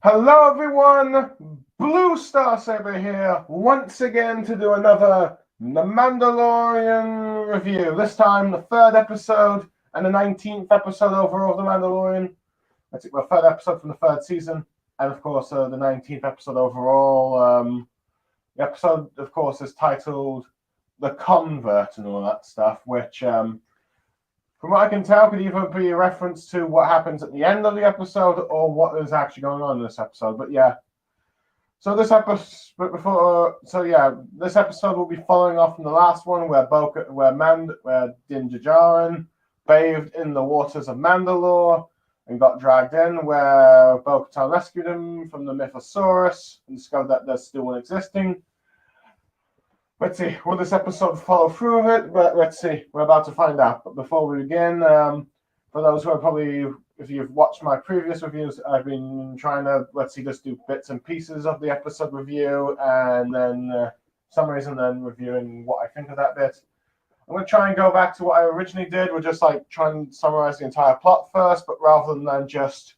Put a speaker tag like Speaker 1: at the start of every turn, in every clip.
Speaker 1: Hello everyone, Blue Star Saber here, once again to do another The Mandalorian review. This time the third episode and the 19th episode overall of The Mandalorian. That's it, well, third episode from the third season, and of course the 19th episode overall. The episode, of course, is titled The Convert and all that stuff, which from what I can tell, could either be a reference to what happens at the end of the episode or what is actually going on in this episode. But yeah, so this episode, this episode will be following off from the last one, where Din Djarin bathed in the waters of Mandalore and got dragged in, where Bo-Katan rescued him from the Mythosaurus and discovered that there's still one existing. Let's see, will this episode follow through with it? But let's see, we're about to find out. But before we begin, for those who are probably, if you've watched my previous reviews, I've been trying to, just do bits and pieces of the episode review and then summaries and then reviewing what I think of that bit. I'm going to try and go back to what I originally did. We're just try and summarize the entire plot first, but rather than just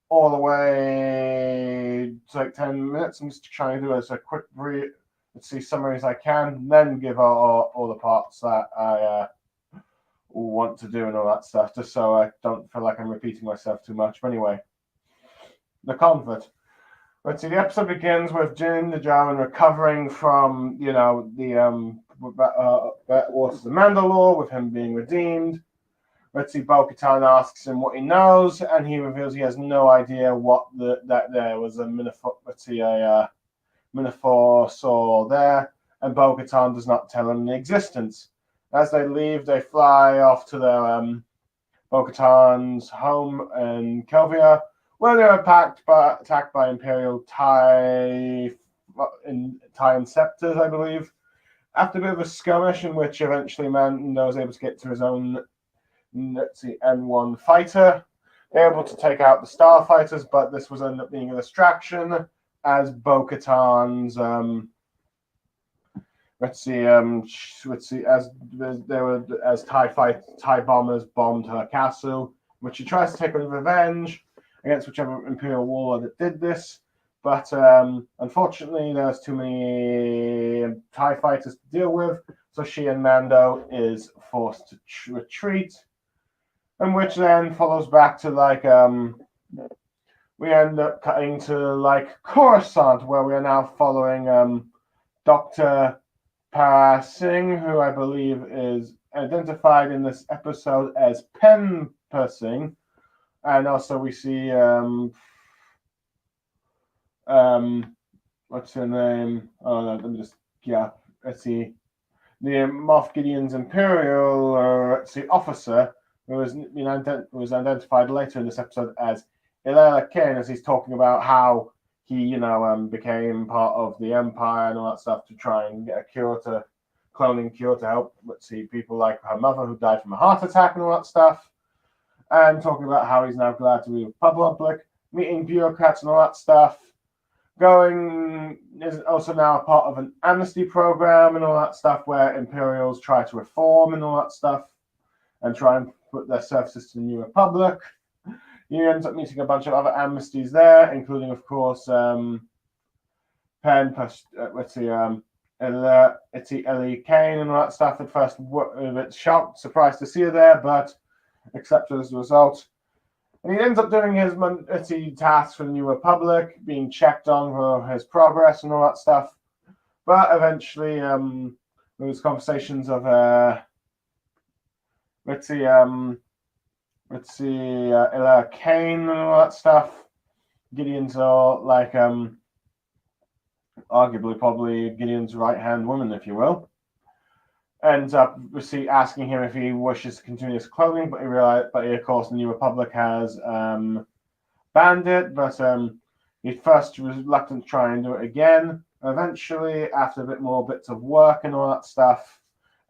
Speaker 1: all the way to 10 minutes, I'm just trying to do a quick brief. Let's see, summary as I can, then give all the parts that I want to do and all that stuff, just so I don't feel like I'm repeating myself too much. But anyway, the convert. Let's see, the episode begins with Din Djarin recovering from, the waters of Mandalore, with him being redeemed. Let's see, Bo-Katan asks him what he knows, and he reveals he has no idea that there was a Minotaur saw there, and Bo-Katan does not tell him the existence. As they leave, they fly off to their Bo-Katan's home in Kelvia, where they're attacked by Imperial TIE Inceptors, I believe. After a bit of a skirmish in which eventually Mando was able to get to his own N1 fighter, they're able to take out the starfighters, but this was ended up being a distraction as Bo-Katan's as TIE bombers bombed her castle, which she tries to take on revenge against whichever Imperial warlord that did this. But unfortunately, there's too many TIE fighters to deal with, so she and Mando is forced to retreat, and which then follows back to we end up cutting to Coruscant, where we are now following Dr. Passing, who I believe is identified in this episode as Pen Persing. And also we see what's her name? Oh no, let me just let's see. The Moff Gideon's Imperial officer, who was identified later in this episode as Ilela Kane, as he's talking about how he, became part of the Empire and all that stuff to try and get a cloning cure to help, people like her mother who died from a heart attack and all that stuff. And talking about how he's now glad to be with public, meeting bureaucrats and all that stuff. Is also now a part of an amnesty program and all that stuff, where Imperials try to reform and all that stuff and try and put their services to the New Republic. He ends up meeting a bunch of other amnesties there, including, of course, Ellie Kane and all that stuff. At first, a bit shocked, surprised to see her there, but accepted as a result. And he ends up doing his tasks for the New Republic, being checked on for his progress and all that stuff. But eventually, those conversations of Ella Kane and all that stuff. Gideon's arguably probably Gideon's right-hand woman, if you will. Ends up asking him if he wishes to continue his cloning, but of course the New Republic has banned it. But he first was reluctant to try and do it again. Eventually, after a bit more bits of work and all that stuff,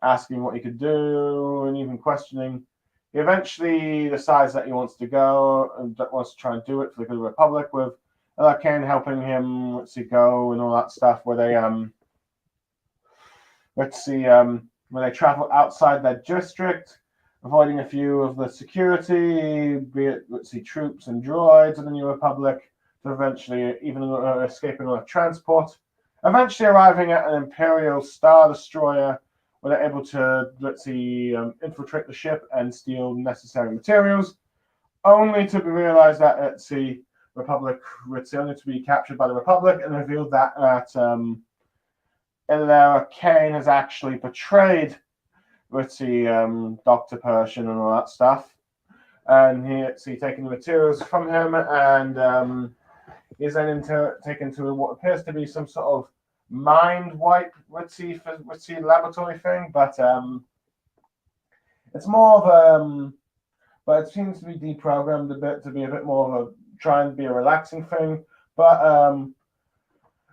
Speaker 1: asking what he could do and even questioning, he eventually decides that he wants to go and wants to try and do it for the good of the Republic, with Kane helping him go and all that stuff, where they where they travel outside their district, avoiding a few of the security, be it troops and droids of the New Republic, to eventually even escaping on a transport, eventually arriving at an Imperial Star Destroyer where they're able to, infiltrate the ship and steal necessary materials, only to be realized that Republic, only to be captured by the Republic and revealed that Ilera Kane has actually betrayed Dr. Pershing and all that stuff. And he's taking the materials from him, and he's then taken to what appears to be some sort of mind wipe laboratory thing, but it's more of but it seems to be deprogrammed a bit to be a bit more of a trying to be a relaxing thing. But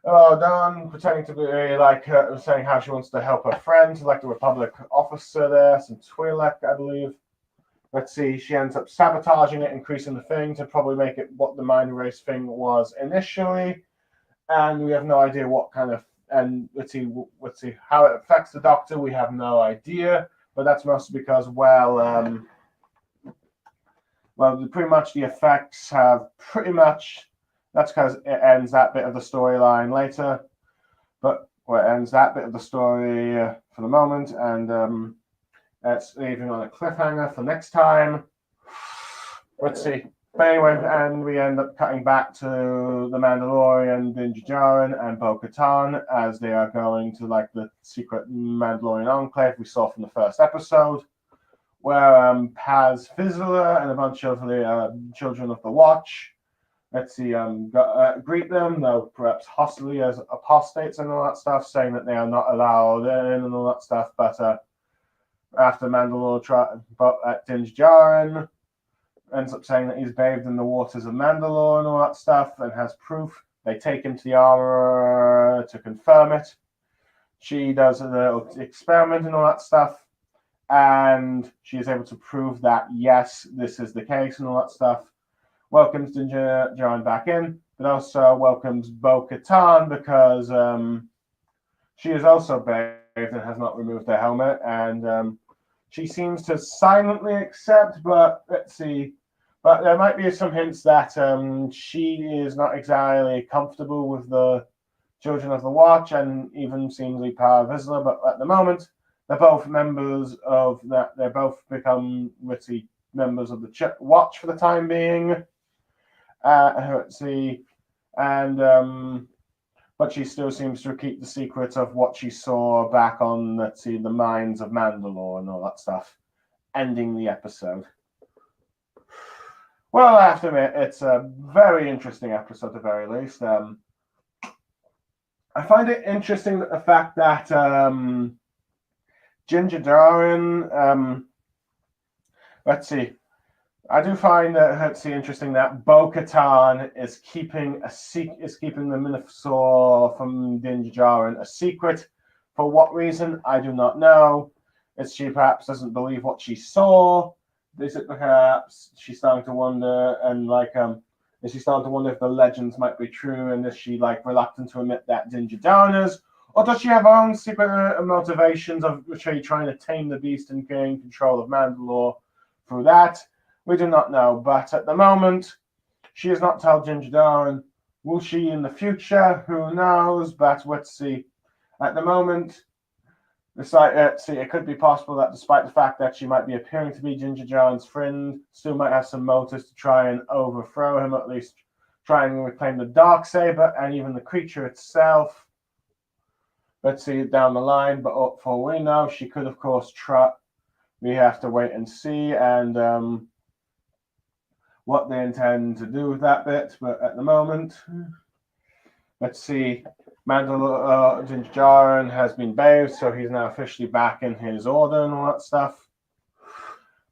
Speaker 1: Dawn pretending to be saying how she wants to help her friend, like the Republic officer there, some Twi'lek, I believe. She ends up sabotaging it, increasing the thing to probably make it what the mind erase thing was initially. And we have no idea what kind of, and let's see how it affects the Doctor. We have no idea, but that's mostly because, pretty much the effects have pretty much, that's because it ends that bit of the storyline later, but it ends that bit of the story for the moment, and it's leaving on a cliffhanger for next time. Let's see. But anyway, and we end up cutting back to the Mandalorian, Din Djarin, and Bo-Katan as they are going to the secret Mandalorian enclave we saw from the first episode, where Paz Vizsla and a bunch of the children of the Watch, greet them, though perhaps hostilely as apostates and all that stuff, saying that they are not allowed in and all that stuff. But after Mandalore, Din Djarin ends up saying that he's bathed in the waters of Mandalore and all that stuff and has proof. They take him to the Armor to confirm it. She does a little experiment and all that stuff, and she is able to prove that, yes, this is the case and all that stuff. Welcomes Din Djarin back in, but also welcomes Bo-Katan because she is also bathed and has not removed her helmet, and she seems to silently accept, but but there might be some hints that she is not exactly comfortable with the Children of the Watch, and even seems like Paz Vizsla, but at the moment, they're both members of that. They're both become members of the Watch for the time being. But she still seems to keep the secret of what she saw back on, the Mines of Mandalore and all that stuff, ending the episode. Well, I have to admit, it's a very interesting episode, at the very least. I find it interesting that the fact that Ginger Darren, I do find that interesting that Bo-Katan is keeping the Mythosaur from Din Djarin a secret. For what reason, I do not know. She perhaps doesn't believe what she saw. Is it perhaps she's starting to wonder, and is she starting to wonder if the legends might be true, and is she reluctant to admit that Din Djarin is? Or does she have her own secret motivations of trying to tame the beast and gain control of Mandalore through that? We do not know, but at the moment, she has not told Ginger Darren. Will she in the future? Who knows? But let's see. At the moment, it could be possible that despite the fact that she might be appearing to be Ginger Darren's friend, still might have some motives to try and overthrow him, at least try and reclaim the Darksaber and even the creature itself. Let's see down the line, but for all we know, she could, of course, try. We have to wait and see, and what they intend to do with that bit. But at the moment, let's see. Din Djarin has been bathed, so he's now officially back in his order and all that stuff.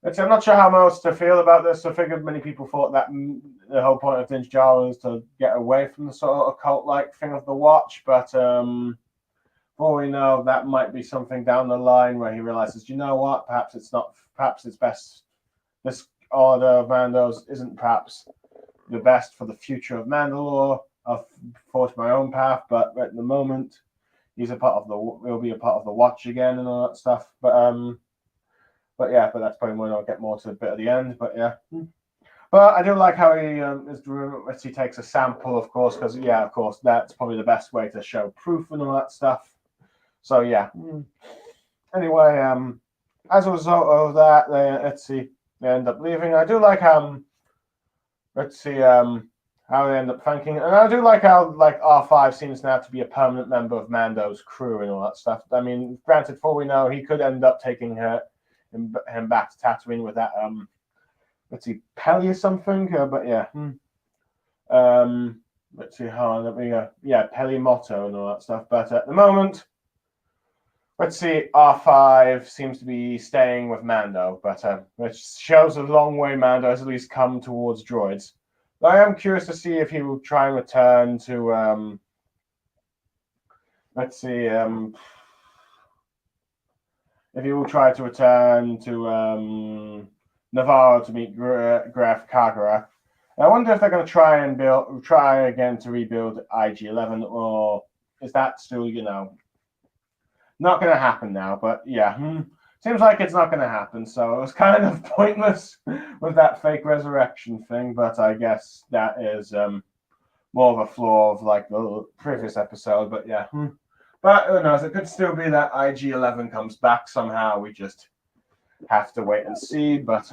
Speaker 1: I'm not sure how most to feel about this. I figured many people thought that the whole point of Din Djarin is to get away from the sort of occult-like thing of the Watch, but for all we know, that might be something down the line where he realizes, you know what, perhaps it's best. This order of Mandos isn't perhaps the best for the future of Mandalore. I've forged my own path, but at the moment, he'll be a part of the Watch again and all that stuff. But that's probably when I'll get more to a bit at the end. But yeah. But I do like how he takes a sample, of course, because yeah, of course, that's probably the best way to show proof and all that stuff. So yeah. Anyway, as a result of that, they end up leaving. I do like how they end up thanking, and I do like how like R5 seems now to be a permanent member of Mando's crew and all that stuff. I mean, granted, for we know, he could end up taking him back to Tatooine with that Pelly or something. But yeah, let's see how let me yeah, Pelly motto and all that stuff. But at the moment, let's see, R5 seems to be staying with Mando, but which shows a long way Mando has at least come towards droids. But I am curious to see if he will try and return to let's see, if he will try to return to Navarro to meet Graf Kagura. I wonder if they're going to try again to rebuild IG-11, or is that still, not going to happen now? But yeah, seems like it's not going to happen. So it was kind of pointless with that fake resurrection thing. But I guess that is more of a flaw of like the previous episode. But yeah, but who knows? It could still be that IG-11 comes back somehow. We just have to wait and see. But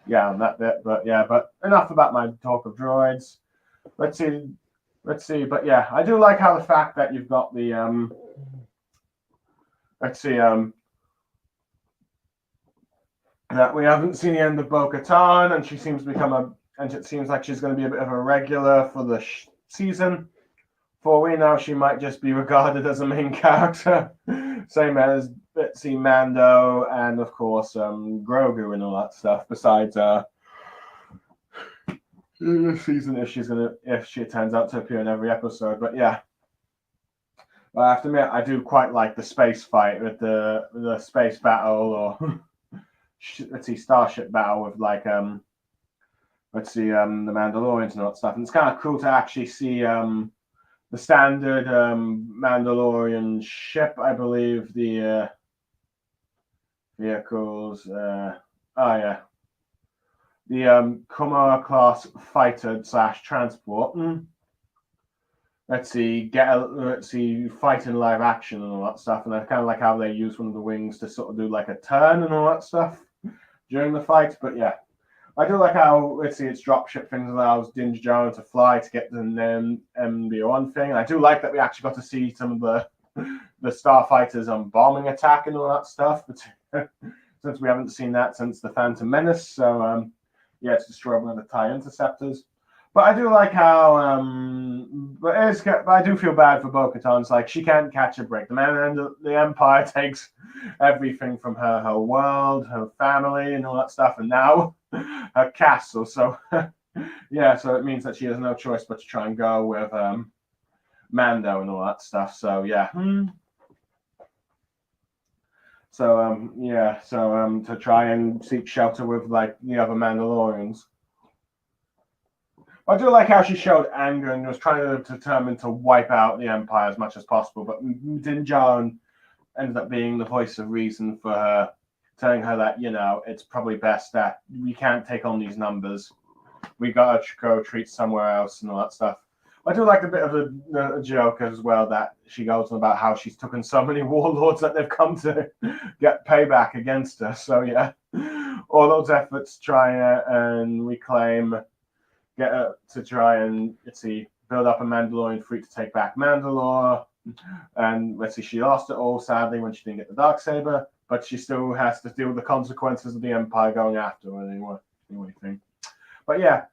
Speaker 1: yeah, on that bit. But yeah, but enough about my talk of droids. Let's see. But yeah, I do like how the fact that you've got the let's see that we haven't seen the end of Bo-Katan, and she seems to and it seems like she's going to be a bit of a regular for the season. For we know, she might just be regarded as a main character, same as Betsy, Mando, and of course Grogu and all that stuff. Besides season, if she turns out to appear in every episode. But yeah, but I have to admit, I do quite like the space fight with the space battle, or let's see, starship battle with like the Mandalorians and all that stuff. And it's kind of cool to actually see the standard Mandalorian ship, I believe, the vehicles. The Kumar class fighter / transport. Let's see, fight in live action and all that stuff. And I kind of like how they use one of the wings to sort of do like a turn and all that stuff during the fight. But yeah, I do like how its dropship things allows Din Djarin to fly to get the MB1 thing. And I do like that we actually got to see some of the starfighters bombing attack and all that stuff. But since we haven't seen that since the Phantom Menace, so yeah, it's destroyed one of the TIE interceptors. But I do like how, but I do feel bad for Bo-Katan. It's like she can't catch a break. The Empire takes everything from her world, her family, and all that stuff, and now her castle. So yeah, so it means that she has no choice but to try and go with Mando and all that stuff. So yeah. So yeah, so to try and seek shelter with like the other Mandalorians. I do like how she showed anger and was trying to determine to wipe out the Empire as much as possible, but Din Djarin ended up being the voice of reason for her, telling her that, it's probably best that we can't take on these numbers. We gotta go treat somewhere else and all that stuff. I do like a bit of a joke as well that she goes on about how she's taken so many warlords that they've come to get payback against her. So yeah, all those efforts to try and reclaim, to try and build up a Mandalorian fleet to take back Mandalore, and she lost it all sadly when she didn't get the Darksaber, but she still has to deal with the consequences of the Empire going after her anyway. But yeah,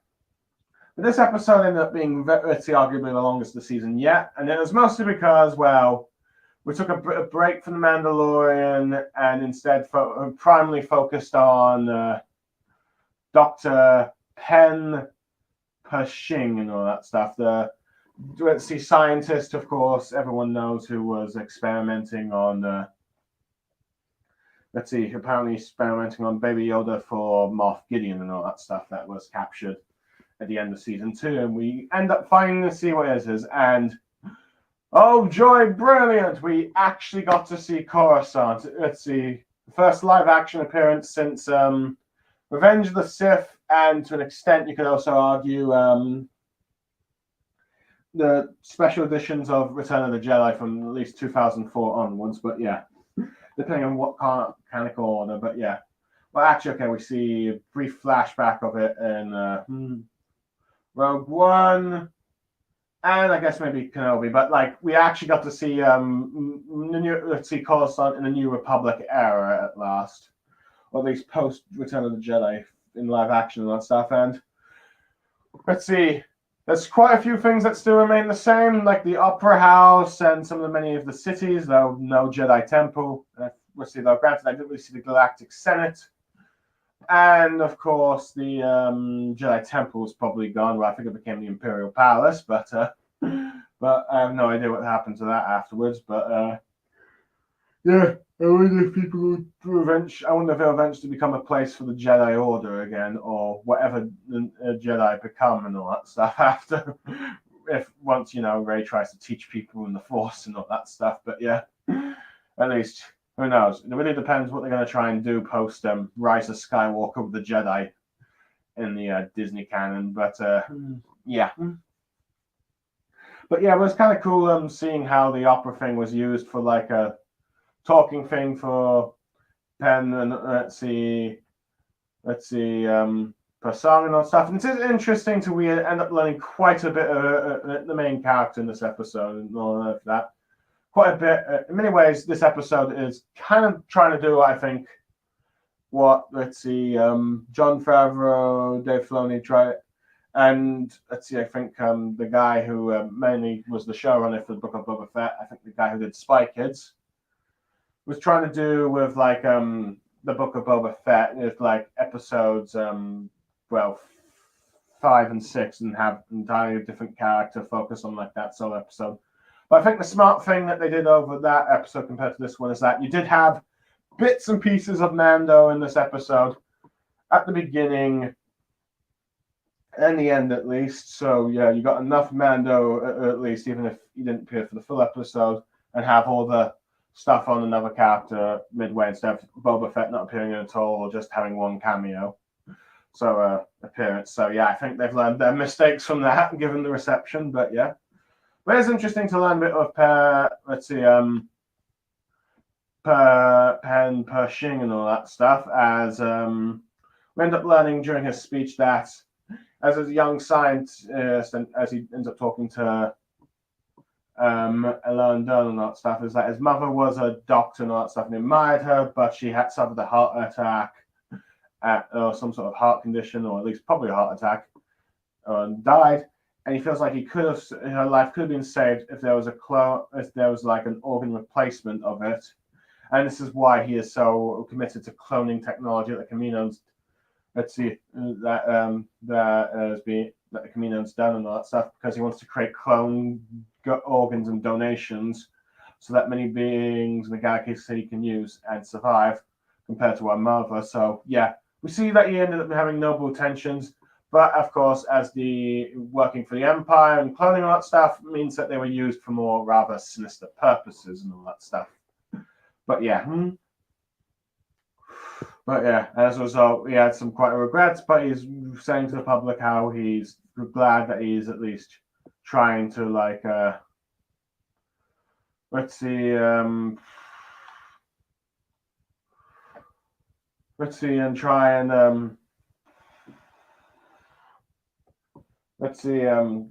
Speaker 1: this episode ended up being arguably the longest of the season yet, and it was mostly because, well, we took a break from the Mandalorian and instead primarily focused on Dr. Pen Pershing and all that stuff. The scientist, of course, everyone knows, who was experimenting on apparently experimenting on Baby Yoda for Moff Gideon and all that stuff that was captured at the end of season 2, and we end up finding to see what it is, and oh joy, brilliant! We actually got to see Coruscant. The first live action appearance since Revenge of the Sith and to an extent, you could also argue the special editions of Return of the Jedi from at least 2004 onwards. But yeah, depending on what canonical order. But yeah, well, actually, okay, we see a brief flashback of it in Rogue One. And I guess maybe Kenobi, but like we actually got to see Coruscant in the New Republic era at last, or at least post Return of the Jedi in live action and that stuff. And let's see, there's quite a few things that still remain the same, like the Opera House and some of the many of the cities, though no Jedi Temple. We'll see, though. Granted, I didn't really see the Galactic Senate. And of course, the Jedi Temple was probably gone. Well, I think it became the Imperial Palace, but I have no idea what happened to that afterwards. But yeah, I wonder if people will eventually. I wonder if it'll eventually become a place for the Jedi Order again, or whatever the Jedi become and all that stuff after. If once Rey tries to teach people in the Force and all that stuff. But yeah, at least. Who knows? It really depends what they're going to try and do post Rise of Skywalker with the Jedi in the Disney canon. But yeah. But yeah, it was kind of cool seeing how the opera thing was used for like a talking thing for Penn and let's see, per song and all stuff. And it's interesting to we end up learning quite a bit of the main character in this episode and all of that. Quite a bit. In many ways, this episode is kind of trying to do, I think, what, John Favreau, Dave Filoni tried. And I think the guy who mainly was the showrunner for the Book of Boba Fett, I think the guy who did Spy Kids, was trying to do with, like, the Book of Boba Fett, with, like, episodes, 5 and 6, and have entirely different character focus on, like, that solo episode. But I think the smart thing that they did over that episode compared to this one is that you did have bits and pieces of Mando in this episode at the beginning and the end, at least. So, yeah, you got enough Mando, at least, even if he didn't appear for the full episode, and have all the stuff on another character midway instead of Boba Fett not appearing at all or just having one cameo. So, appearance. So, yeah, I think they've learned their mistakes from that, given the reception, but yeah. But it's interesting to learn a bit of Pershing and all that stuff, as we end up learning during his speech that as a young scientist, and as he ends up talking to Ellen Dunn and all that stuff, is that his mother was a doctor and all that stuff and admired her, but she had suffered a heart attack or some sort of heart condition, or at least probably a heart attack, and died. And he feels like her life could have been saved if there was like an organ replacement of it. And this is why he is so committed to cloning technology that the Kamino's, the Kamino's done and all that stuff, because he wants to create clone organs and donations so that many beings in the galaxy can use and survive compared to our mother. So yeah, we see that he ended up having noble intentions. But of course, as the working for the Empire and cloning all that stuff means that they were used for more rather sinister purposes and all that stuff. But yeah. As a result, he had some quite regrets, but he's saying to the public how he's glad that he's at least trying to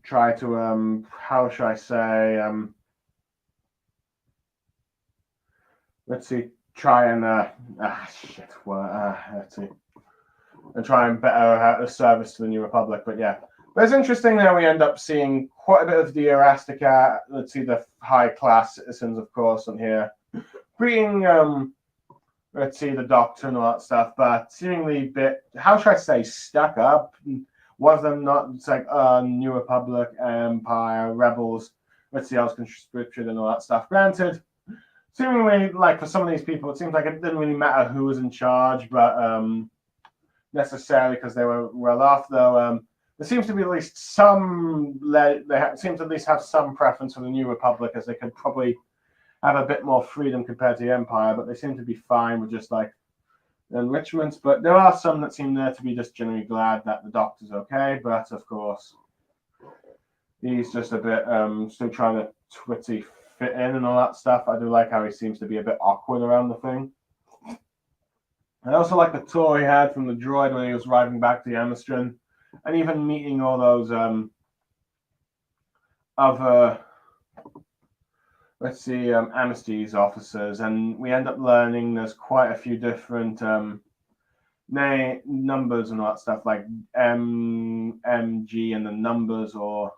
Speaker 1: try to how should I say try and and try and better the service to the New Republic. But yeah, but it's interesting that we end up seeing quite a bit of the Erastica, the high class citizens, of course, on here being the Doctor and all that stuff, but seemingly how should I say, stuck up. One of them not, it's like New Republic, Empire, Rebels, else conscripted and all that stuff. Granted, seemingly, like for some of these people, it seems like it didn't really matter who was in charge, but necessarily because they were well off, though. There seems to be at least some, seem to at least have some preference for the New Republic, as they could probably have a bit more freedom compared to the Empire, but they seem to be fine with just like enrichments, but there are some that seem there to be just generally glad that the Doctor's okay. But of course, he's just a bit still trying to twitty fit in and all that stuff. I do like how he seems to be a bit awkward around the thing. I also like the tour he had from the droid when he was arriving back to the Amistron, and even meeting all those other, let's see, Amnesties officers, and we end up learning there's quite a few different numbers and all that stuff, like MG and the numbers, or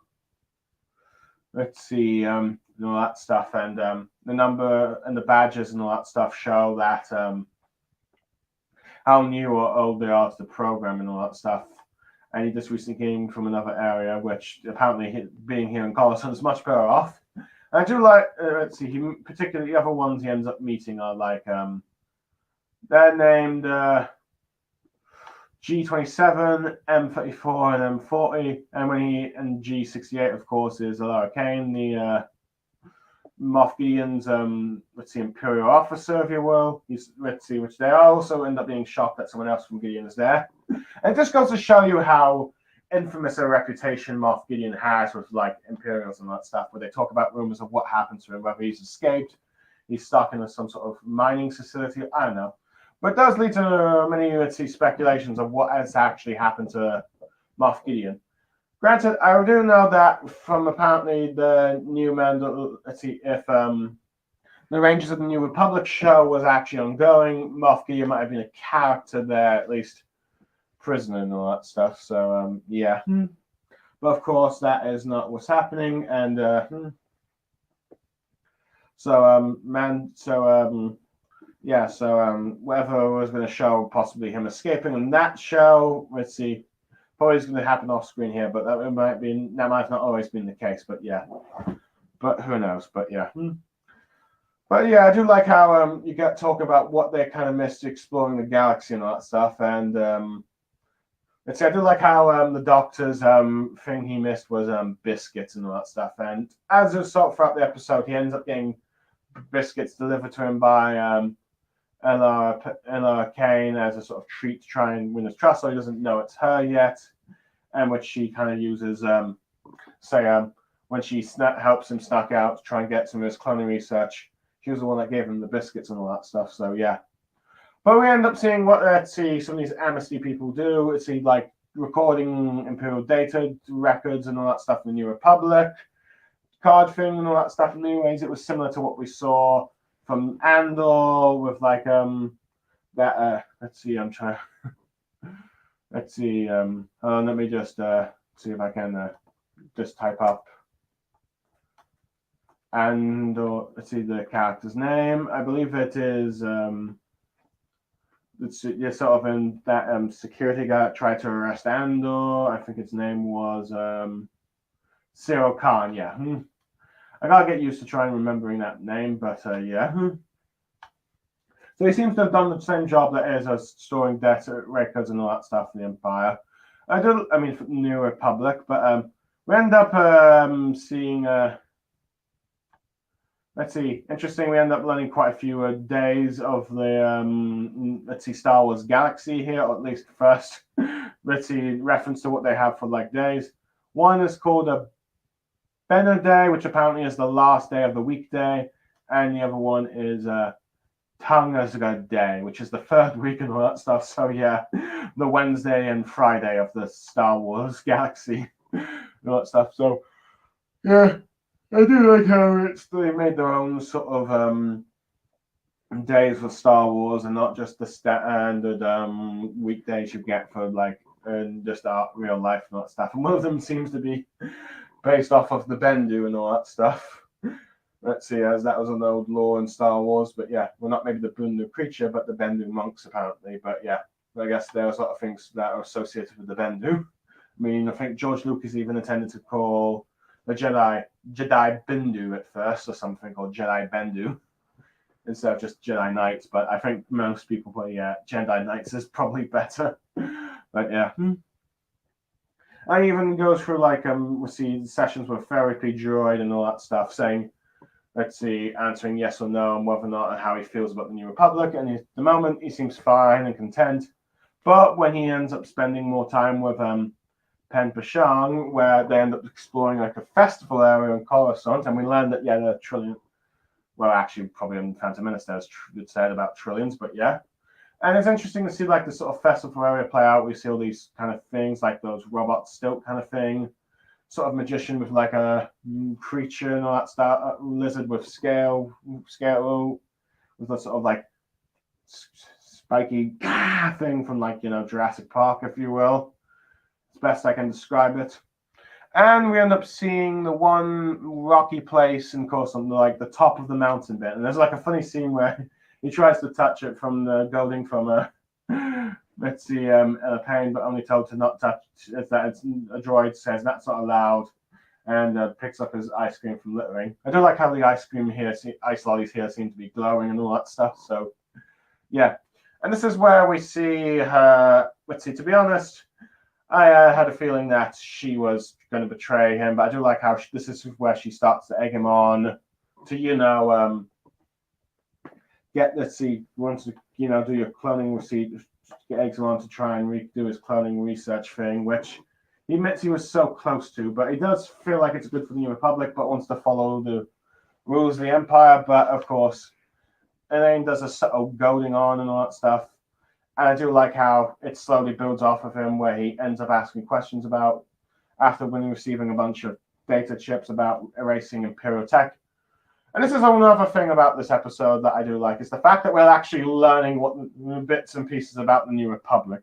Speaker 1: let's see, and all that stuff, and the number and the badges and all that stuff show that how new or old they are to the program and all that stuff. And he just recently came from another area, which apparently being here in Collison is much better off. And I do like, let's see, particularly the other ones he ends up meeting are like, they're named G27, M34, and M40. And G68, of course, is Alara Kane, the Moff Gideon's, let's see, Imperial officer, if you will. Let's see, which they also end up being shocked that someone else from Gideon is there. And it just goes to show you how infamous a reputation Moff Gideon has with, like, Imperials and that stuff, where they talk about rumors of what happened to him, whether he's escaped, he's stuck in some sort of mining facility, I don't know. But it does lead to many, let's see, speculations of what has actually happened to Moff Gideon. Granted, I do know that from apparently the new let's see, if the Rangers of the New Republic show was actually ongoing, Moff Gideon might have been a character there, at least prisoner and all that stuff. So, yeah. But of course, that is not what's happening. And whatever was going to show possibly him escaping in that show, let's see. Probably is going to happen off screen here, but that might have not always been the case. But yeah, but who knows? But yeah, but yeah, I do like how you get talk about what they kind of missed exploring the galaxy and all that stuff. And let's see, I do like how the Doctor's thing he missed was biscuits and all that stuff. And as a sort of throughout the episode, he ends up getting biscuits delivered to him by Ella Kane as a sort of treat to try and win his trust, so he doesn't know it's her yet, and which she kind of uses, when she helps him snuck out to try and get some of his cloning research. She was the one that gave him the biscuits and all that stuff. So yeah, but we end up seeing what some of these Amnesty people do. It's like recording Imperial data records and all that stuff in the New Republic card thing and all that stuff. In many ways, it was similar to what we saw from Andor with like that let's see, I'm trying let's see, let me just see if I can just type up Andor. Let's see the character's name. I believe it is it's sort of in that security guy that tried to arrest Andor. I think its name was Cyril Khan, yeah. I gotta get used to trying remembering that name, but yeah. So he seems to have done the same job that is as storing data records and all that stuff in the Empire. For New Republic, but we end up seeing. Let's see. Interesting. We end up learning quite a few days of the let's see, Star Wars Galaxy here, or at least first. Let's see, reference to what they have for like days. One is called a Benner Day, which apparently is the last day of the weekday, and the other one is Tangaga Day, which is the third week and all that stuff. So yeah, the Wednesday and Friday of the Star Wars Galaxy and all that stuff. So yeah, I do like how they made their own sort of days for Star Wars and not just the standard weekdays you get for like just real life and all that stuff. And one of them seems to be based off of the Bendu and all that stuff. Let's see, as that was an old lore in Star Wars, but yeah, well, not maybe the Bendu creature, but the Bendu monks apparently. But yeah, I guess there was a lot of things that are associated with the Bendu. I mean, I think George Lucas even intended to call the Jedi Bendu at first, or something called Jedi Bendu, instead of just Jedi Knights. But I think most people put, yeah, Jedi Knights is probably better. But yeah. And even goes through like we see sessions with Therapy Droid and all that stuff, saying let's see, answering yes or no on whether or not and how he feels about the New Republic. And at the moment, he seems fine and content. But when he ends up spending more time with Pen Pashang, where they end up exploring like a festival area in Coruscant, and we learn that there are trillion. Well, actually, probably in Phantom Menace, there's said about trillions, but yeah. And it's interesting to see like the sort of festival area play out. We see all these kind of things, like those robot stilt kind of thing, sort of magician with like a creature and all that stuff, a lizard with scale with a sort of like spiky thing from like Jurassic Park, if you will. It's best I can describe it. And we end up seeing the one rocky place in Coruscant, like the top of the mountain bit. And there's like a funny scene where he tries to touch it from the goading from a let's see a pain, but only told to not touch. It's that it's, a droid says that's not allowed, and picks up his ice cream from littering. I do like how the ice lollies here seem to be glowing and all that stuff. So yeah, and this is where we see her. Let's see. To be honest, I had a feeling that she was going to betray him, but I do like how this is where she starts to egg him on to let's see, wants to do your cloning receipt, get eggs him on to try and do his cloning research thing, which he admits he was so close to, but he does feel like it's good for the New Republic, but wants to follow the rules of the Empire. But of course, Elaine does a subtle goading on and all that stuff. And I do like how it slowly builds off of him, where he ends up asking questions about, after receiving a bunch of data chips about erasing Imperial tech. And this is another thing about this episode that I do like, is the fact that we're actually learning what bits and pieces about the New Republic.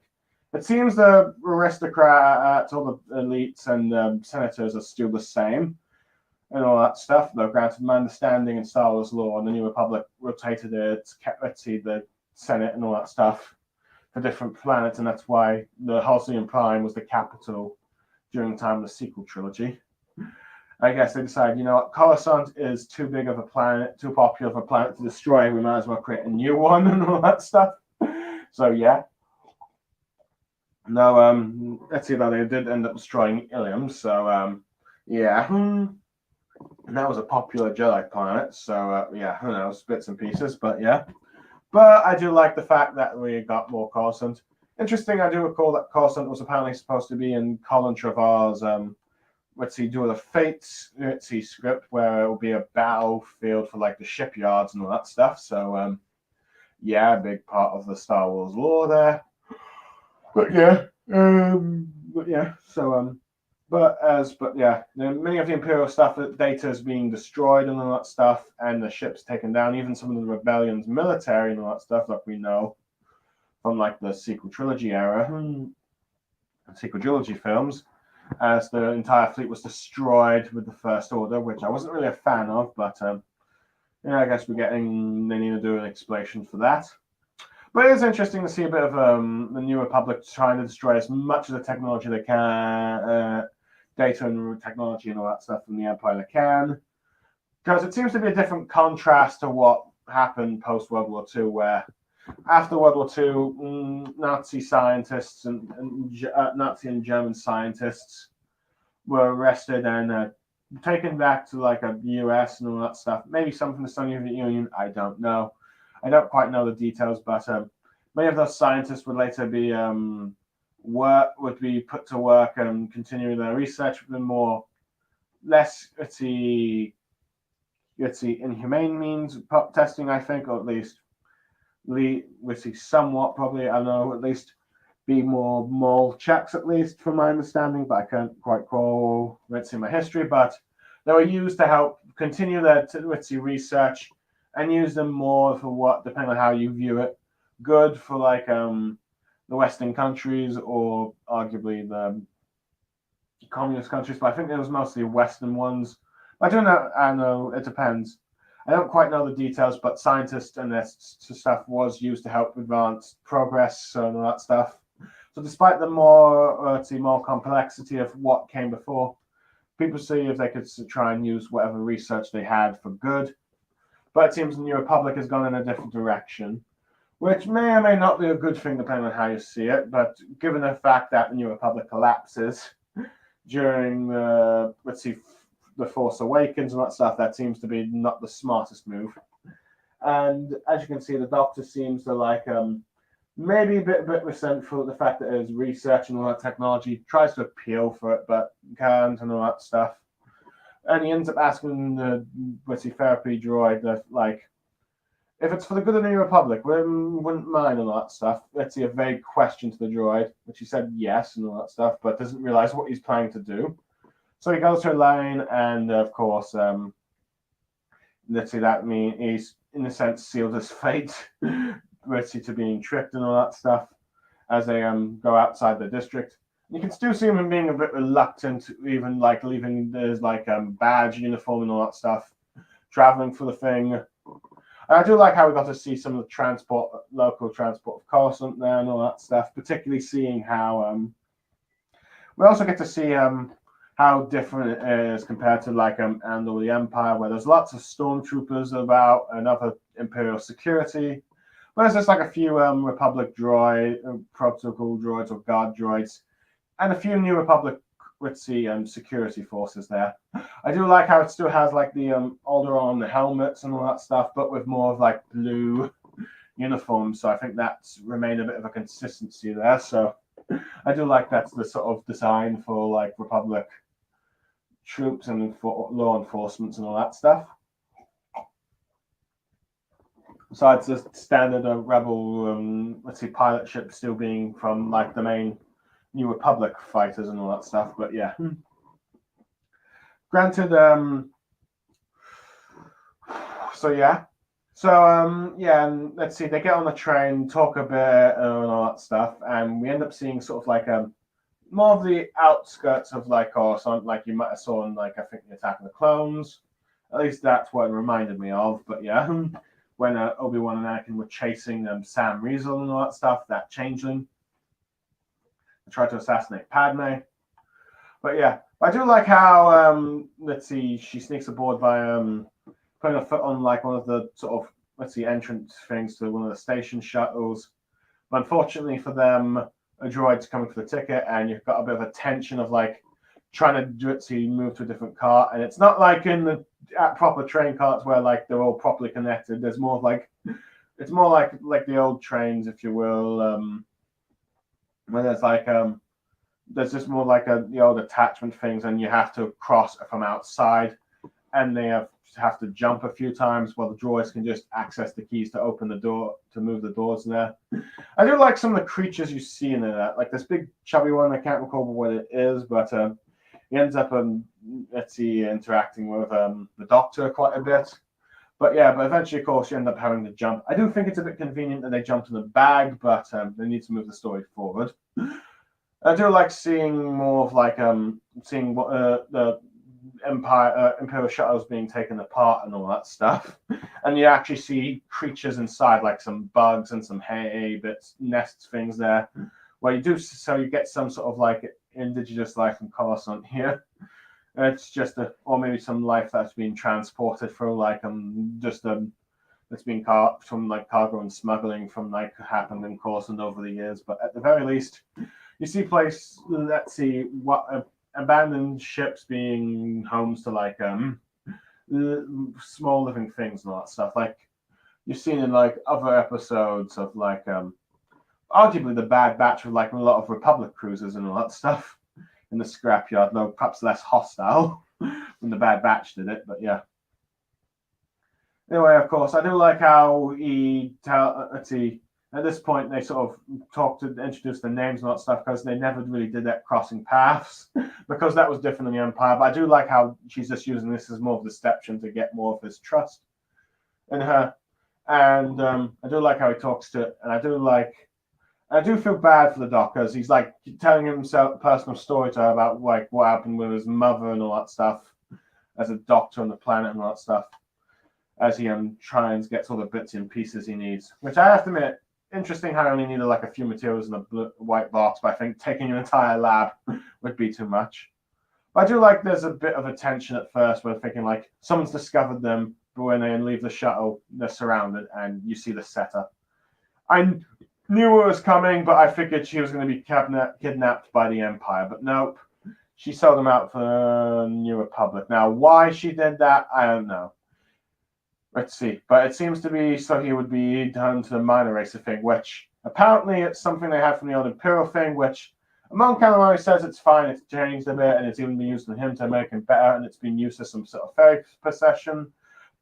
Speaker 1: It seems the aristocrats, all the elites and senators are still the same and all that stuff, though granted, my understanding in Star Wars lore, and the New Republic rotated the Senate and all that stuff for different planets, and that's why the Halcyon Prime was the capital during the time of the sequel trilogy. I guess they decided, Coruscant is too big of a planet, too popular of a planet to destroy. We might as well create a new one and all that stuff. So yeah. No, let's see, though, they did end up destroying Ilium. So yeah, and that was a popular Jedi planet. So yeah, who knows, bits and pieces, but yeah. But I do like the fact that we got more Coruscant. Interesting, I do recall that Coruscant was apparently supposed to be in Colin Trevor's Duel of Fates script, where it will be a battlefield for like the shipyards and all that stuff. So yeah, a big part of the Star Wars lore there. But yeah, so many of the Imperial stuff, that data is being destroyed and all that stuff, and the ships taken down. Even some of the rebellion's military and all that stuff, like we know from like the sequel trilogy era, sequel trilogy films, as the entire fleet was destroyed with the First Order, which I wasn't really a fan of, but I guess they need to do an explanation for that. But it is interesting to see a bit of the New Republic trying to destroy as much of the technology they can, data and technology and all that stuff from the Empire they can. Because it seems to be a different contrast to what happened post-World War II, where after World War II, Nazi scientists and Nazi and German scientists were arrested and taken back to like a US and all that stuff. Maybe some from the Soviet Union, I don't know. I don't quite know the details, but many of those scientists would later be put to work and continue their research with less inhumane means of testing, I think, or at least somewhat probably, I don't know, at least be more moral checks, at least from my understanding, but I can't quite call my history. But they were used to help continue their research and use them more for what, depending on how you view it, good for like the Western countries or arguably the communist countries. But I think it was mostly Western ones. I know it depends. I don't quite know the details, but scientists and their stuff was used to help advance progress and all that stuff. So despite the more complexity of what came before, people see if they could try and use whatever research they had for good. But it seems the New Republic has gone in a different direction, which may or may not be a good thing depending on how you see it. But given the fact that the New Republic collapses during the the Force Awakens and that stuff, that seems to be not the smartest move. And as you can see, the Doctor seems to like maybe a bit resentful at the fact that his research and all that technology tries to appeal for it, but can't and all that stuff. And he ends up asking the therapy droid like, if it's for the good of the New Republic, wouldn't mind and all that stuff. Let's see, a vague question to the droid, which he said yes and all that stuff, but doesn't realize what he's planning to do. So he goes to a line, and of course, let's see, that means he's in a sense sealed his fate, let's see, to being tricked and all that stuff as they go outside the district. You can still see him being a bit reluctant, even like leaving his like badge, uniform, and all that stuff, traveling for the thing. And I do like how we got to see some of the local transport of Coruscant there and all that stuff, particularly seeing how we also get to see how different it is compared to like Andor the Empire, where there's lots of stormtroopers about and other Imperial security. But there's just like a few Republic protocol droids or guard droids, and a few New Republic security forces there. I do like how it still has like the Alderaan helmets and all that stuff, but with more of like blue uniforms. So I think that's remained a bit of a consistency there. So I do like that's the sort of design for like Republic troops and for law enforcement and all that stuff. Besides the standard Rebel, pilot ship still being from like the main New Republic fighters and all that stuff, but yeah. Granted, and let's see, they get on the train, talk a bit and all that stuff, and we end up seeing sort of like more of the outskirts of like Coruscant, like you might have saw in like I think the Attack of the Clones. At least that's what it reminded me of, but yeah. When Obi-Wan and Anakin were chasing Sam Riesel and all that stuff, that changeling. Tried to assassinate Padme. But yeah, I do like how, she sneaks aboard by putting her foot on like one of the sort of, entrance things to one of the station shuttles. But unfortunately for them, a droid's coming for the ticket, and you've got a bit of a tension of like trying to move to a different cart. And it's not like in the proper train carts where like they're all properly connected. There's more like, it's more like the old trains, if you will, where there's like there's just more like the old attachment things, and you have to cross from outside, and they have to jump a few times while the droids can just access the keys to open the door, to move the doors there. I do like some of the creatures you see in there, like this big chubby one. I can't recall what it is, but he ends up interacting with the Doctor quite a bit. But eventually, of course, you end up having to jump. I do think it's a bit convenient that they jumped in the bag, but they need to move the story forward. I do like seeing more of like seeing what the Imperial shuttles being taken apart and all that stuff, and you actually see creatures inside, like some bugs and some hay bits, nests, things there, where you get some sort of like indigenous life from Coruscant here. It's just or maybe some life that's been transported through like that's been from like cargo and smuggling from like happened in Coruscant over the years. But at the very least, you see abandoned ships being homes to like small living things and all that stuff. Like you've seen in like other episodes of like arguably the Bad Batch with like a lot of Republic cruisers and all that stuff in the scrapyard, though perhaps less hostile when the Bad Batch did it, but yeah. Anyway, of course, I do like how at this point they sort of introduce the names and all that stuff, because they never really did that crossing paths, because that was different in the Empire. But I do like how she's just using this as more of a deception to get more of his trust in her. And I do like how he talks to it, and I do feel bad for the Doc, because he's like telling himself a personal story to her about like what happened with his mother and all that stuff as a doctor on the planet and all that stuff, as he tries to get all the bits and pieces he needs. Which I have to admit, interesting how I only needed like a few materials in a white box, but I think taking an entire lab would be too much. But I do like there's a bit of a tension at first where thinking like someone's discovered them, but when they leave the shuttle, they're surrounded, and you see the setup. I knew it was coming, but I figured she was going to be kidnapped by the Empire. But nope, she sold him out for New Republic. Now, why she did that, I don't know. Let's see. But it seems to be so he would be done to the minor racer thing, which apparently it's something they had from the old Imperial thing, which Amon Calamari says it's fine, it's changed a bit, and it's even been used on him to make him better, and it's been used as some sort of fairy possession.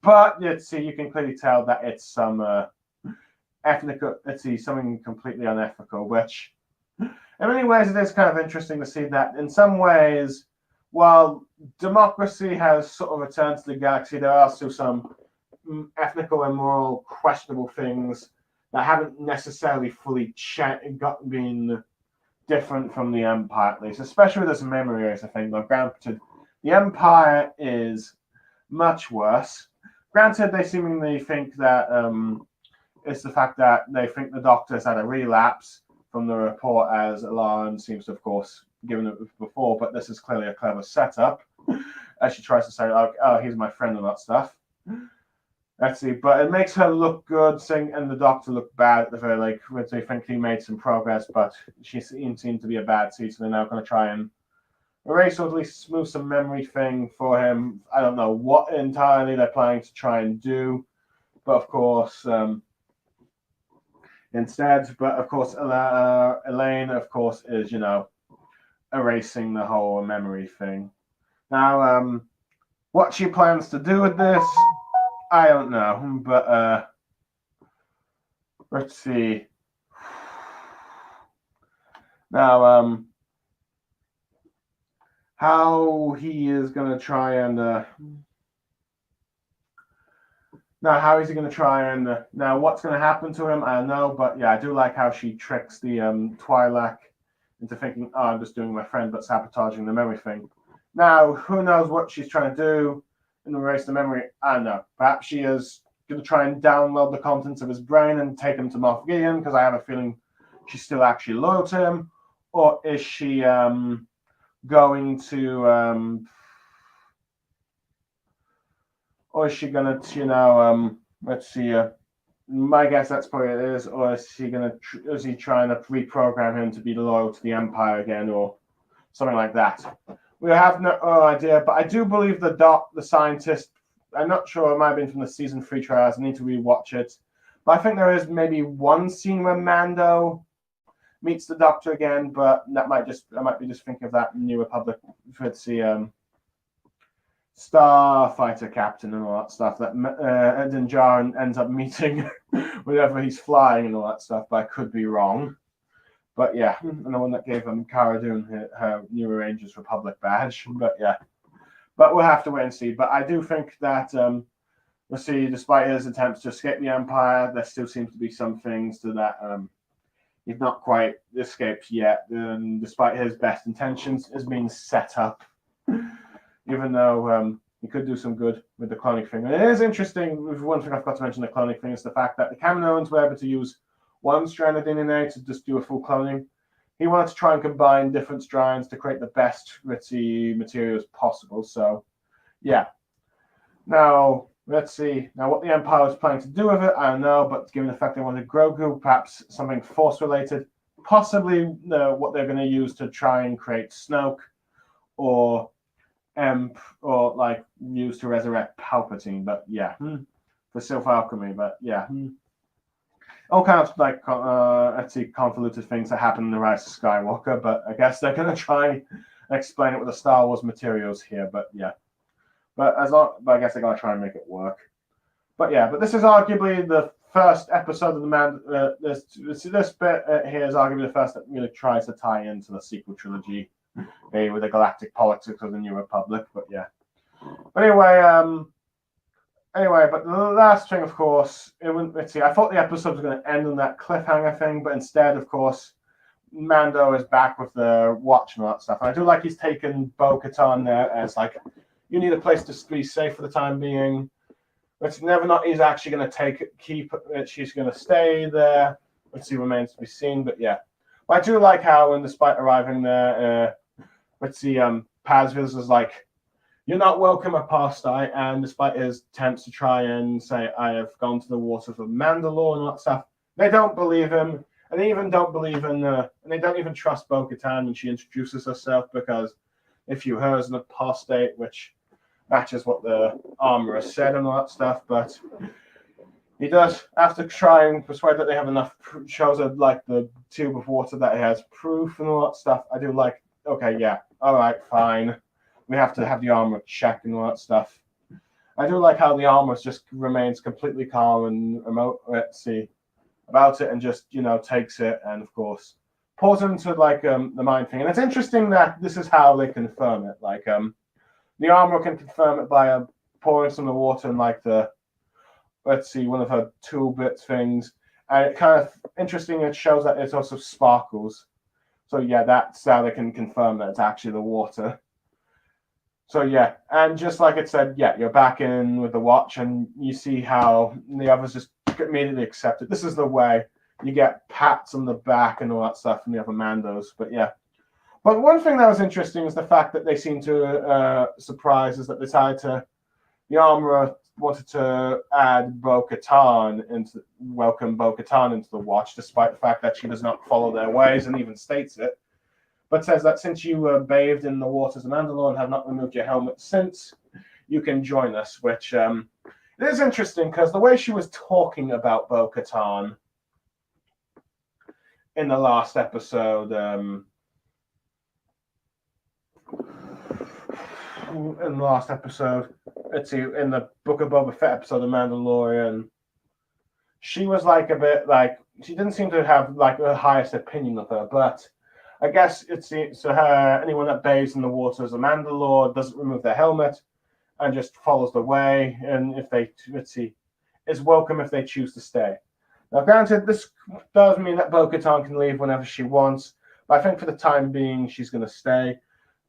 Speaker 1: But let's see, you can clearly tell that it's some ethnical, let's see, something completely unethical, which in many ways it is kind of interesting to see that in some ways, while democracy has sort of returned to the galaxy, there are still some ethnical and moral questionable things that haven't necessarily fully been different from the Empire, at least, especially with this memory race, I think. But granted, the Empire is much worse. Granted, they seemingly think that it's the fact that they think the Doctor's had a relapse from the report, as Lauren seems to, of course, given it before, but this is clearly a clever setup, as she tries to say, like, oh, he's my friend and that stuff. Let's see, but it makes her look good, and the Doctor look bad at the very, like, they think he made some progress, but she seemed to be a bad seed, so they're now going to try and erase or at least smooth some memory thing for him. I don't know what entirely they're planning to try and do, but of course, instead, but of course, Elaine, of course, is, erasing the whole memory thing. Now, what she plans to do with this, I don't know, but let's see. Now, how he is going to try and now what's going to happen to him, I don't know, but yeah, I do like how she tricks the Twi'lek into thinking, oh, I'm just doing my friend, but sabotaging the memory thing. Now, who knows what she's trying to do and erase the memory? I don't know. Perhaps she is going to try and download the contents of his brain and take him to Moff Gideon, because I have a feeling she's still actually loyal to him. Or is she going to, or is she going to, let's see, my guess that's probably it is, or is he trying to reprogram him to be loyal to the Empire again, or something like that? We have no idea, but I do believe the scientist, I'm not sure, it might have been from the season 3 trials, I need to rewatch it, but I think there is maybe one scene where Mando meets the Doctor again, but I might be just thinking of that New Republic, let's see, Starfighter captain and all that stuff that Din Djarin ends up meeting whenever he's flying and all that stuff, but I could be wrong. But yeah, and the one that gave Cara Dune her New Rangers Republic badge. But yeah, but we'll have to wait and see. But I do think that we'll see, despite his attempts to escape the Empire, there still seems to be some things to that he's not quite escaped yet. Despite his best intentions, is being set up. Even though he could do some good with the cloning thing. And it is interesting, one thing I forgot to mention the cloning thing is the fact that the Kaminoans were able to use one strand of DNA to just do a full cloning. He wanted to try and combine different strands to create the best Ritzy materials possible. So, yeah. Now, let's see. Now, what the Empire was planning to do with it, I don't know, but given the fact they wanted Grogu, perhaps something Force-related, possibly what they're going to use to try and create Snoke, or like used to resurrect Palpatine, but yeah, for Sith alchemy, but yeah, all kinds of like let's see, convoluted things that happen in the Rise of Skywalker, but I guess they're gonna try and explain it with the Star Wars materials here, but yeah, but I guess they're gonna try and make it work, but yeah, but this is arguably the first episode of the this bit here is arguably the first that really tries to tie into the sequel trilogy. With the galactic politics of the New Republic, but yeah. But anyway, but the last thing, of course, let's see, I thought the episode was going to end on that cliffhanger thing, but instead, of course, Mando is back with the watch and all that stuff. And I do like he's taken Bo-Katan there as like, you need a place to be safe for the time being. It's never not he's actually going to keep it. She's going to stay there. Let's see, remains to be seen, but yeah. But I do like how, and despite arriving there, let's see, Paz is like, you're not welcome at Pastai, and despite his attempts to try and say, I have gone to the waters of Mandalore and all that stuff, they don't believe him, and they even don't believe in, and they don't even trust Bo-Katan when she introduces herself, because if you heard, is an apostate, which matches what the armorer said and all that stuff. But he does, after trying to persuade that they have enough, shows her like the tube of water that he has proof and all that stuff. I do like, okay, yeah, all right, fine. We have to have the armorer check and all that stuff. I do like how the armorer just remains completely calm and remote. Let's see about it, and just takes it, and of course pours into like the mind thing. And it's interesting that this is how they confirm it. Like the armorer can confirm it by pouring some of the water in like the, let's see, one of her tool bits things, and it kind of interesting. It shows that it also sparkles. So yeah, that's how they can confirm that it's actually the water. So yeah, and just like it said, yeah, you're back in with the watch, and you see how the others just immediately accept it. This is the way. You get pats on the back and all that stuff from the other Mandos. But yeah. But one thing that was interesting is the fact that they seem to surprise is that they decided to, the armorer wanted to add welcome Bo-Katan into the watch, despite the fact that she does not follow their ways and even states it. But says that since you were bathed in the waters of Mandalore and have not removed your helmet since, you can join us, which it is interesting because the way she was talking about Bo-Katan in the last episode, let's see, in the Book of Boba Fett episode of Mandalorian, she was like a bit like, she didn't seem to have like the highest opinion of her, but I guess it seems to her, anyone that bathes in the waters of Mandalore doesn't remove their helmet and just follows the way, and if they, let's see, is welcome if they choose to stay. Now, granted, this does mean that Bo-Katan can leave whenever she wants, but I think for the time being, she's going to stay.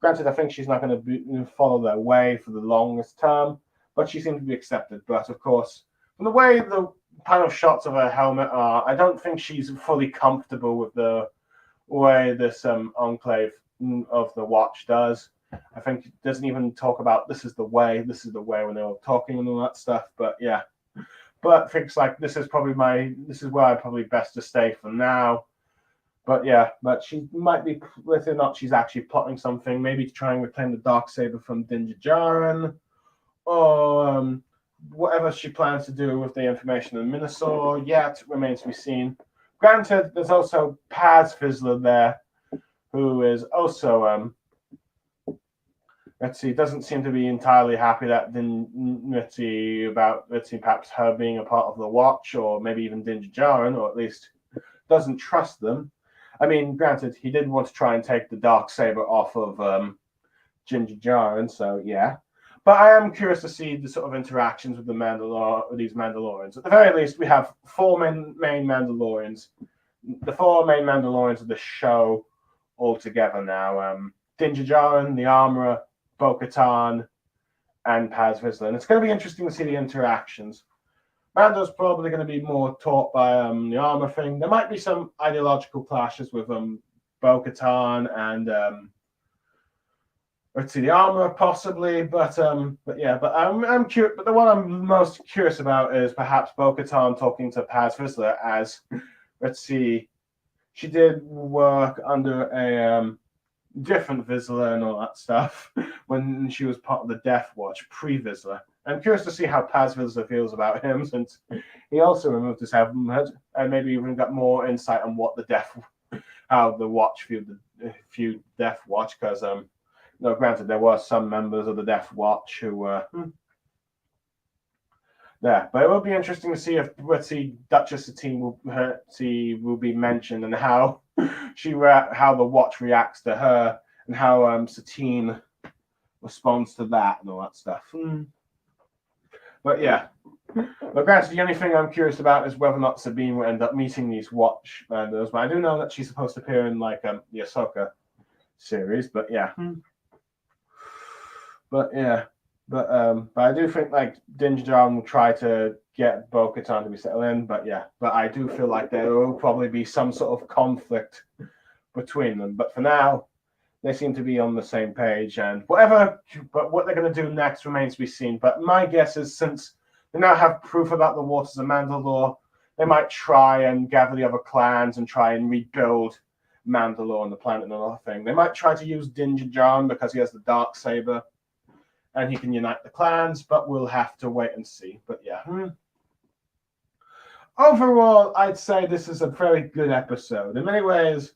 Speaker 1: Granted, I think she's not going to follow their way for the longest term, but she seems to be accepted. But of course, from the way the panel shots of her helmet are, I don't think she's fully comfortable with the way this enclave of the watch does. I think it doesn't even talk about this is the way when they were talking and all that stuff. But yeah, but things like this is where I'm probably best to stay for now. But yeah, but she might be, whether or not she's actually plotting something, maybe to try and reclaim the Darksaber from Din Djarin, or whatever she plans to do with the information in Minnesota, yet remains to be seen. Granted, there's also Paz Vizsla there, who is also, doesn't seem to be entirely happy that perhaps her being a part of the Watch, or maybe even Din Djarin, or at least doesn't trust them. I mean, granted, he did want to try and take the Darksaber off of Din Djarin, so yeah. But I am curious to see the sort of interactions with these Mandalorians. At the very least, we have four main Mandalorians. The four main Mandalorians of the show all together now. Din Djarin, the Armorer, Bo-Katan, and Paz Vizsla. And it's going to be interesting to see the interactions. Mando's probably going to be more taught by the armor thing. There might be some ideological clashes with Bo-Katan and the armor possibly, but yeah. But I'm curious. But the one I'm most curious about is perhaps Bo-Katan talking to Paz Vizsla as, she did work under a different Vizsla and all that stuff when she was part of the Death Watch pre-Vizsla. I'm curious to see how Paz Vizsla feels about him, since he also removed his helmet and maybe even got more insight on what how the Watch viewed Death Watch. Because granted, there were some members of the Death Watch who were there, but it will be interesting to see if Duchess Satine will be mentioned, and how how the Watch reacts to her, and how Satine responds to that and all that stuff. But yeah, but granted, the only thing I'm curious about is whether or not Sabine will end up meeting these Watch Mandos. But I do know that she's supposed to appear in like the Ahsoka series. But yeah, but I do think like Din Djarin will try to get Bo-Katan to be settled in. But yeah, but I do feel like there will probably be some sort of conflict between them. But for now, they seem to be on the same page, and what they're going to do next remains to be seen. But my guess is, since they now have proof about the waters of Mandalore, they might try and gather the other clans and try and rebuild Mandalore and the planet and all that thing. They might try to use Din Djarin because he has the dark saber and he can unite the clans, but we'll have to wait and see. But yeah. Overall, I'd say this is a very good episode. In many ways,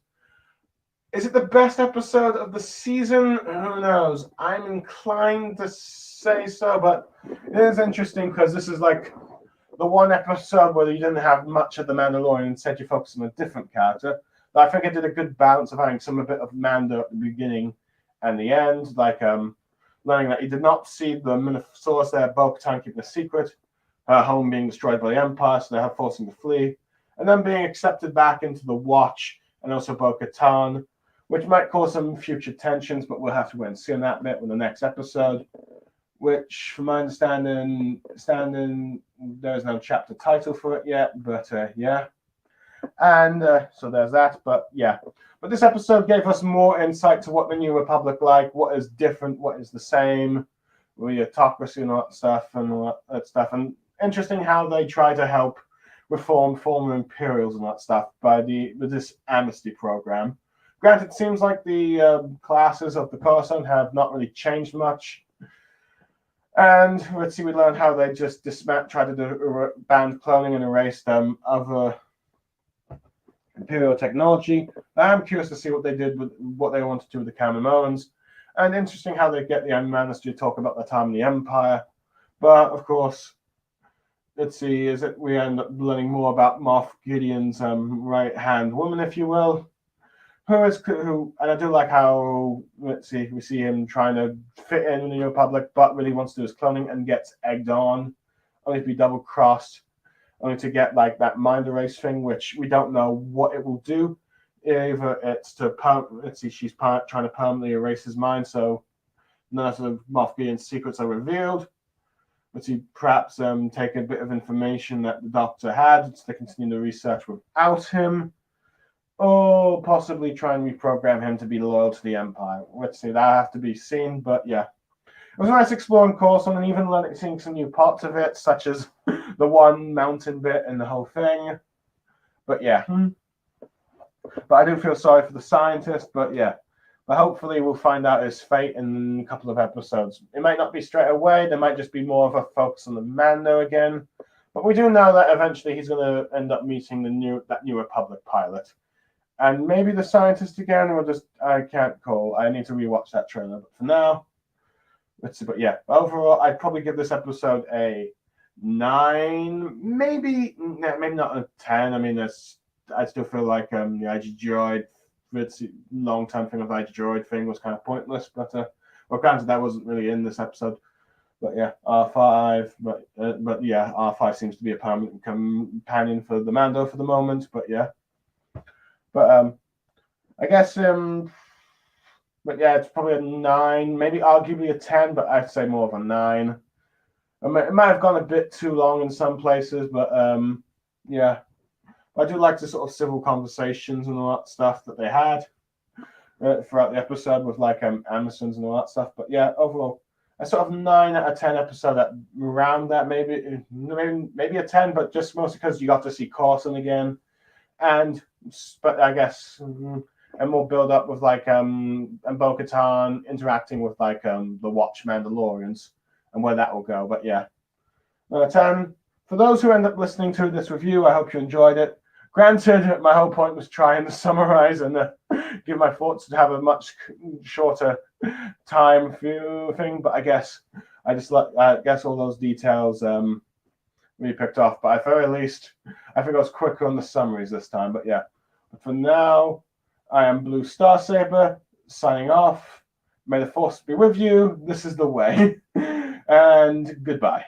Speaker 1: is it the best episode of the season? Who knows? I'm inclined to say so, but it is interesting because this is like the one episode where you didn't have much of the Mandalorian, instead you focus on a different character. But I think it did a good balance of having some a bit of Mando at the beginning and the end, like learning that he did not see the Minosaurus there, Bo-Katan keeping a secret, her home being destroyed by the Empire, so they have forcing to flee, and then being accepted back into the Watch, and also Bo-Katan, which might cause some future tensions, but we'll have to wait and see on that bit with the next episode, which, from my understanding, there's no chapter title for it yet, but yeah. And so there's that, but yeah. But this episode gave us more insight to what the New Republic like, what is different, what is the same, with the autocracy and all that stuff, and interesting how they try to help reform former Imperials and that stuff with this amnesty program. Granted, it seems like the classes of the Coruscant have not really changed much. And let's see, we learn how they just try to ban cloning and erase other Imperial technology. I'm curious to see what they did with what they want to do with the Kaminoans. And interesting how they get the amnesty to talk about the time in the Empire. But of course, let's see, we end up learning more about Moff Gideon's right-hand woman, if you will. And I do like how, let's see, we see him trying to fit in the New Republic, but really wants to do his cloning and gets egged on, only to be double-crossed, only to get like that mind erase thing, which we don't know what it will do. Either it's to, let's see, she's trying to permanently erase his mind, so none of Moff Gideon's secrets are revealed. Let's see, perhaps take a bit of information that the Doctor had to continue the research without him. Or possibly try and reprogram him to be loyal to the Empire. Let's see, that have to be seen, but yeah. It was nice exploring Coruscant and even seeing some new parts of it, such as the one mountain bit and the whole thing. But yeah. But I do feel sorry for the scientist, but yeah. But hopefully we'll find out his fate in a couple of episodes. It might not be straight away, there might just be more of a focus on the Mando again. But we do know that eventually he's going to end up meeting that New Republic pilot. And maybe the scientist again, or just, I can't call. I need to rewatch that trailer. But for now, let's see. But yeah, overall, I'd probably give this episode a 9, maybe not a 10. I mean, I still feel like the IG Droid, it's a long-term thing of the IG Droid thing was kind of pointless. But, well, granted, that wasn't really in this episode. But yeah, R5. But yeah, R5 seems to be a permanent companion for the Mando for the moment. But yeah. But I guess, but yeah, it's probably a 9, maybe arguably a 10, but I'd say more of a 9. It might have gone a bit too long in some places, but yeah. I do like the sort of civil conversations and all that stuff that they had throughout the episode with like Amazons and all that stuff. But yeah, overall, a sort of 9 out of 10 episode around that, maybe a 10, but just mostly because you got to see Coruscant again. But I guess and more build up with like and Bo-Katan interacting with like the Watch Mandalorians and where that will go. But yeah, 10. For those who end up listening to this review, I hope you enjoyed it. Granted, my whole point was trying to summarize and give my thoughts to have a much shorter time thing. But I guess all those details we picked off. But at the very least, I think I was quicker on the summaries this time. But yeah. But for now, I am Blue Star Saber, signing off. May the Force be with you. This is the way. And goodbye.